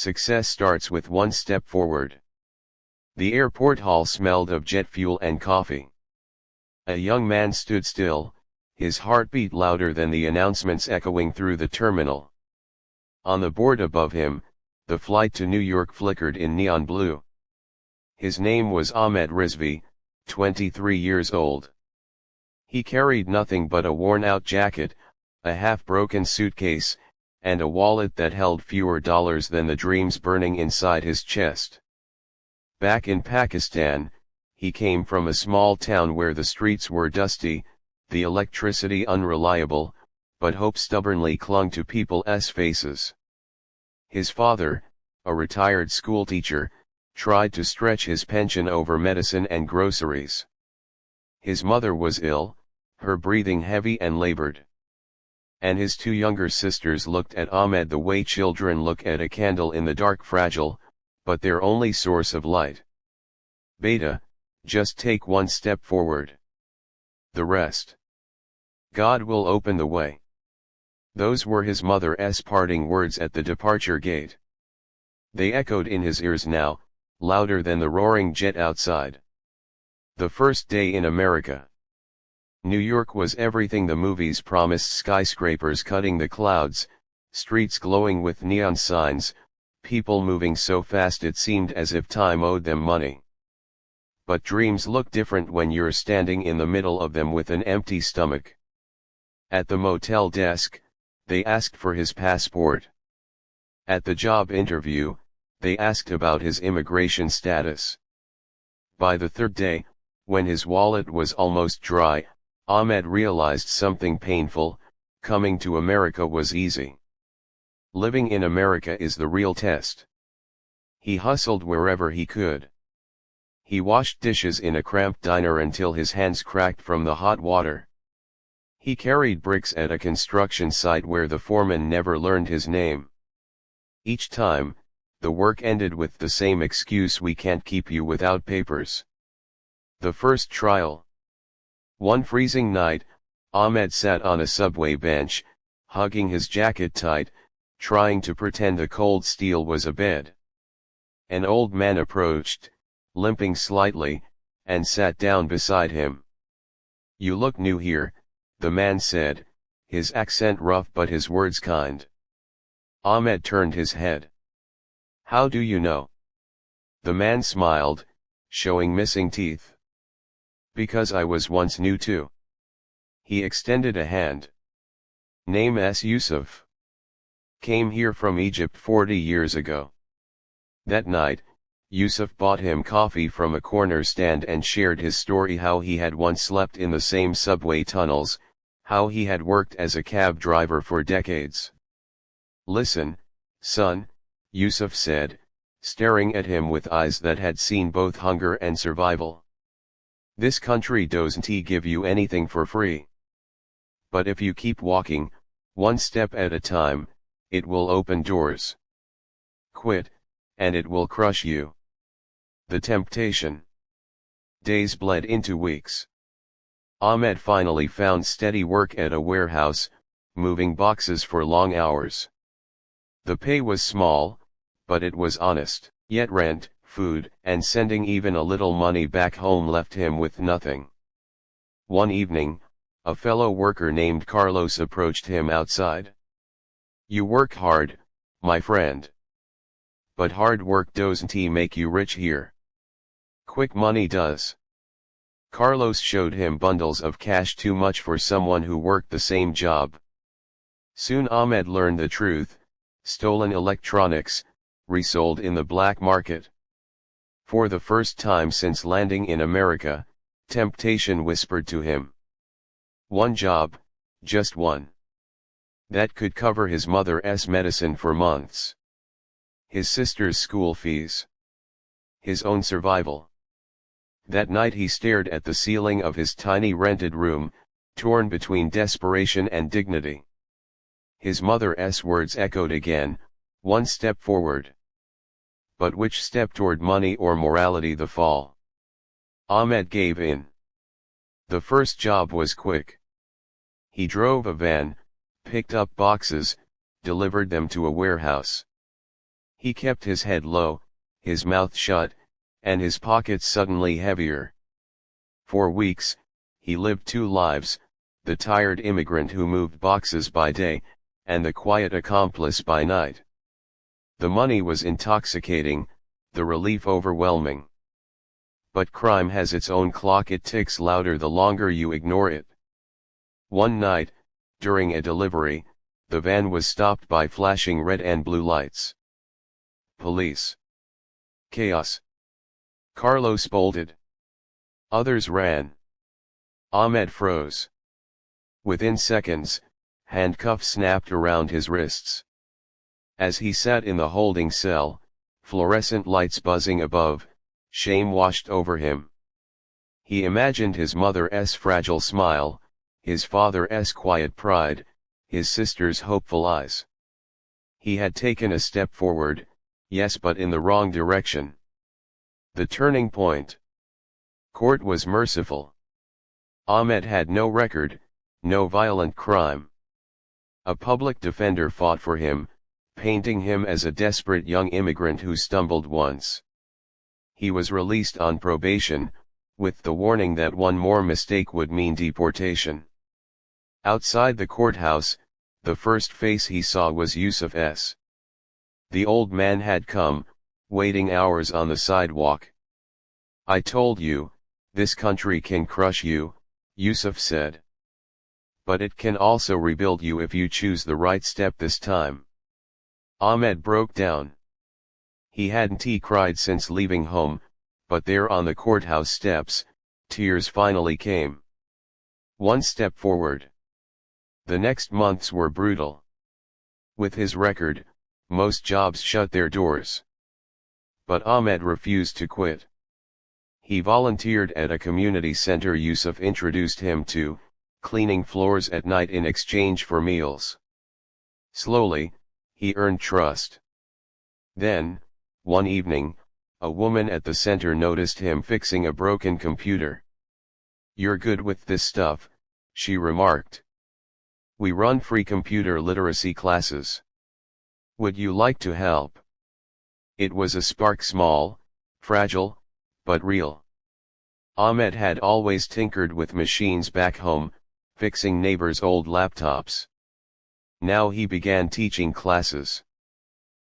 Success starts with one step forward. The airport hall smelled of jet fuel and coffee. A young man stood still, his heart beat louder than the announcements echoing through the terminal. On the board above him, the flight to New York flickered in neon blue. His name was Ahmed Rizvi, 23 years old. He carried nothing but a worn-out jacket, a half-broken suitcase, and a wallet that held fewer dollars than the dreams burning inside his chest. Back in Pakistan, he came from a small town where the streets were dusty, the electricity unreliable, but hope stubbornly clung to people's faces. His father, a retired schoolteacher, tried to stretch his pension over medicine and groceries. His mother was ill, her breathing heavy and labored. And his two younger sisters looked at Ahmed the way children look at a candle in the dark, fragile, but their only source of light. "Beta, just take one step forward. The rest, God will open the way." Those were his mother's parting words at the departure gate. They echoed in his ears now, louder than the roaring jet outside. The first day in America. New York was everything the movies promised: skyscrapers cutting the clouds, streets glowing with neon signs, people moving so fast it seemed as if time owed them money. But dreams look different when you're standing in the middle of them with an empty stomach. At the motel desk, they asked for his passport. At the job interview, they asked about his immigration status. By the third day, when his wallet was almost dry, Ahmed realized something painful: coming to America was easy. Living in America is the real test. He hustled wherever he could. He washed dishes in a cramped diner until his hands cracked from the hot water. He carried bricks at a construction site where the foreman never learned his name. Each time, the work ended with the same excuse: "We can't keep you without papers." The first trial. One freezing night, Ahmed sat on a subway bench, hugging his jacket tight, trying to pretend the cold steel was a bed. An old man approached, limping slightly, and sat down beside him. "You look new here," the man said, his accent rough but his words kind. Ahmed turned his head. "How do you know?" The man smiled, showing missing teeth. "Because I was once new too." He extended a hand. "Name's Yusuf. Came here from Egypt 40 years ago." That night, Yusuf bought him coffee from a corner stand and shared his story: how he had once slept in the same subway tunnels, how he had worked as a cab driver for decades. "Listen, son," Yusuf said, staring at him with eyes that had seen both hunger and survival. "This country doesn't give you anything for free. But if you keep walking, one step at a time, it will open doors. Quit, and it will crush you." The temptation. Days bled into weeks. Ahmed finally found steady work at a warehouse, moving boxes for long hours. The pay was small, but it was honest. Yet rent, food, and sending even a little money back home left him with nothing. One evening, a fellow worker named Carlos approached him outside. "You work hard, my friend. But hard work doesn't make you rich here. Quick money does." Carlos showed him bundles of cash, too much for someone who worked the same job. Soon Ahmed learned the truth: stolen electronics, resold in the black market. For the first time since landing in America, temptation whispered to him. One job, just one. That could cover his mother's medicine for months. His sister's school fees. His own survival. That night he stared at the ceiling of his tiny rented room, torn between desperation and dignity. His mother's words echoed again: "One step forward." But which step, toward money or morality? The fall. Ahmed gave in. The first job was quick. He drove a van, picked up boxes, delivered them to a warehouse. He kept his head low, his mouth shut, and his pockets suddenly heavier. For weeks, he lived two lives, the tired immigrant who moved boxes by day, and the quiet accomplice by night. The money was intoxicating, the relief overwhelming. But crime has its own clock, it ticks louder the longer you ignore it. One night, during a delivery, the van was stopped by flashing red and blue lights. Police. Chaos. Carlos bolted. Others ran. Ahmed froze. Within seconds, handcuffs snapped around his wrists. As he sat in the holding cell, fluorescent lights buzzing above, shame washed over him. He imagined his mother's fragile smile, his father's quiet pride, his sister's hopeful eyes. He had taken a step forward, yes, but in the wrong direction. The turning point. Court was merciful. Ahmed had no record, no violent crime. A public defender fought for him, painting him as a desperate young immigrant who stumbled once. He was released on probation, with the warning that one more mistake would mean deportation. Outside the courthouse, the first face he saw was Yusuf's. The old man had come, waiting hours on the sidewalk. "I told you, this country can crush you," Yusuf said. "But it can also rebuild you if you choose the right step this time." Ahmed broke down. He hadn't cried since leaving home, but there on the courthouse steps, tears finally came. One step forward. The next months were brutal. With his record, most jobs shut their doors. But Ahmed refused to quit. He volunteered at a community center Yusuf introduced him to, cleaning floors at night in exchange for meals. Slowly, he earned trust. Then, one evening, a woman at the center noticed him fixing a broken computer. "You're good with this stuff," she remarked. "We run free computer literacy classes. Would you like to help?" It was a spark, small, fragile, but real. Ahmed had always tinkered with machines back home, fixing neighbors' old laptops. Now he began teaching classes.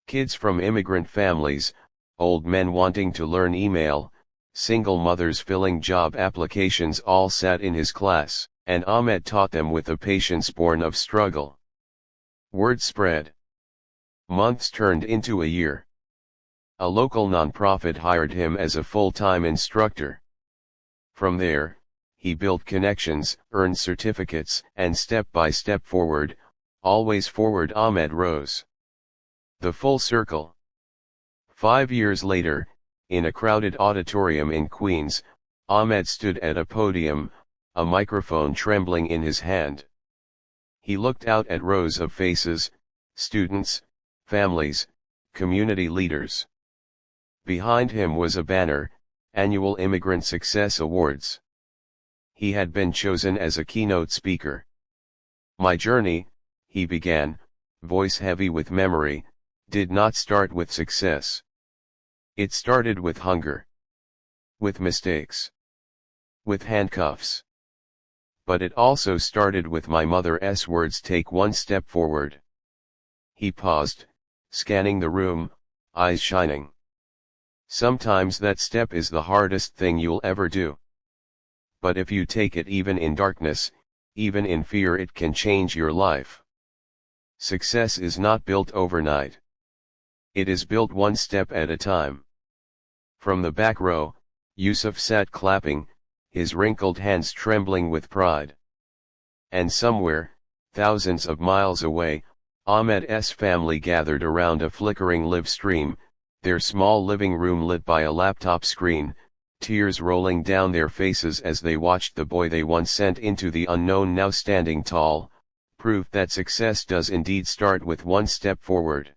Kids from immigrant families, old men wanting to learn email, single mothers filling job applications all sat in his class, and Ahmed taught them with a patience born of struggle. Word spread. Months turned into a year. A local nonprofit hired him as a full-time instructor. From there, he built connections, earned certificates, and step by step forward, always forward, Ahmed rose. The full circle. 5 years later, in a crowded auditorium in Queens, Ahmed stood at a podium, a microphone trembling in his hand. He looked out at rows of faces, students, families, community leaders. Behind him was a banner, Annual Immigrant Success Awards. He had been chosen as a keynote speaker. "My journey," he began, voice heavy with memory, "did not start with success. It started with hunger. With mistakes. With handcuffs. But it also started with my mother's words, take one step forward." He paused, scanning the room, eyes shining. "Sometimes that step is the hardest thing you'll ever do. But if you take it even in darkness, even in fear, it can change your life. Success is not built overnight. It is built one step at a time." From the back row, Yusuf sat clapping, his wrinkled hands trembling with pride. And somewhere, thousands of miles away, Ahmed's family gathered around a flickering live stream, their small living room lit by a laptop screen, tears rolling down their faces as they watched the boy they once sent into the unknown now standing tall, proof that success does indeed start with one step forward.